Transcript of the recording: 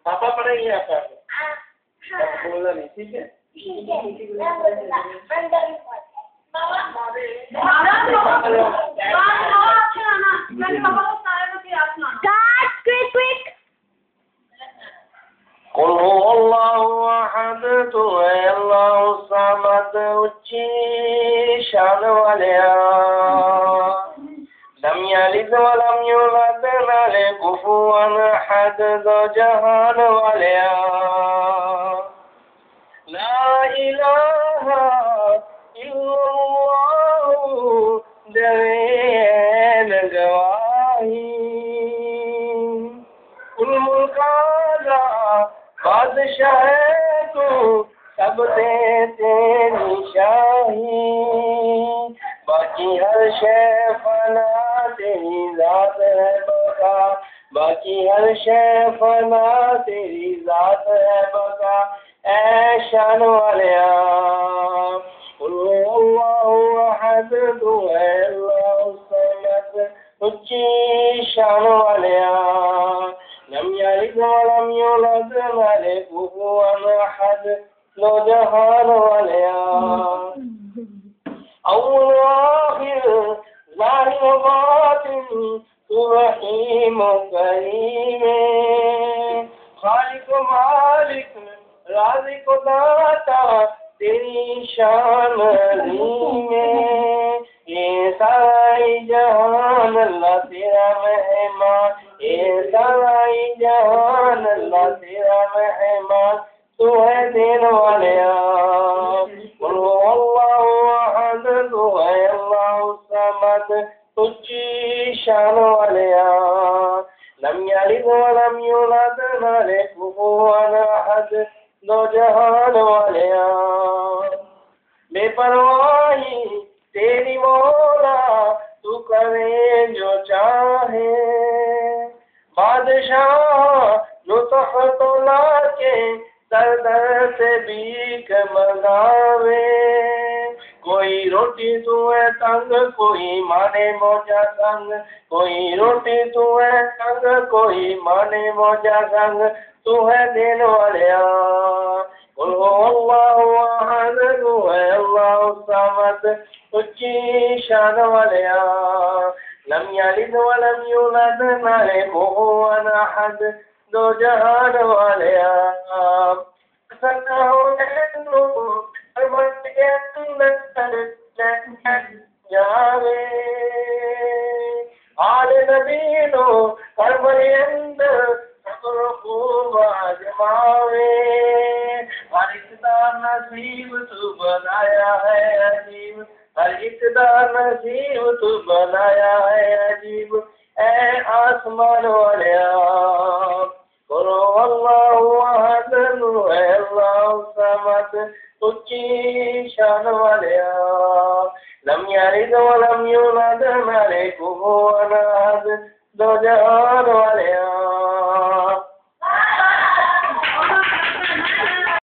پاپا پڑھیں گے آپ بولنا نہیں، ٹھیک ہے؟ قل هو اللہ احد، تو ہے اللہ الصمد، اونچی شان والیا، لم یلد ولم یولد، نہ لے کفوا احد، دو جہان والیا، لا الہ الا اللہ، دین گواہی، کل ملک بادشاہ تو سب دیتے نشاہی، باقی ہر شے فنا تیری ذات ہے بقا، باقی ہر شے فنا تیری ذات ہے بقا، اے شان والیا، قل هو اللہ احد، تو ہے اللہ الصمد، اونچی شان والیا، لم یلد ولم یولد، نہ لے کفوا احد، دو جہان والیا، اول و آخر، ظاہر و باطن، تو رحیم و کریم، خالق و مالک، رازق و داتا، تیری شان عظیم ہے، یہ سارا جہان اللہ تیرا مہمان، یہ سارا جہان اللہ تیرا مہمان، تو ہے دین والیا، قل هو اللہ احد، تو ہے اللہ الصمد، اونچی شان والیا، لم یلد ولم یولد، نہ لے کفوا احد، دو جہان والیا، بے پرواہی تیری مولا، تو کرے جو چاہے، بادشاہ جو تخت لا کے در در سے بھیک منگاوے، کوئی روٹی تو ہے تنگ، کوئی مانے موجہ سنگ، کوئی روٹی تو ہے تنگ، کوئی مانے موجہ سنگ، تو ہے دین والیا، قل هو اللہ احد، تو ہے اللہ الصمد، اونچی شان والیا، لم یلد ولم یولد، نہ لے کفوا احد، دو جہان والیا، جاوے آل نبی نو کربلی اندر صبر خوب آزماوے، ہر اقدار نصیب تو بنایا ہے عجیب، ہر اقدار نصیب تو بنایا ہے عجیب، اے آسمان والیا، قل هو اللہ احد، تو ہے اللہ الصمد، اونچی شان والیا، لم یلد ولم یولد، نہ لے کفوا احد، دو جہان والیا۔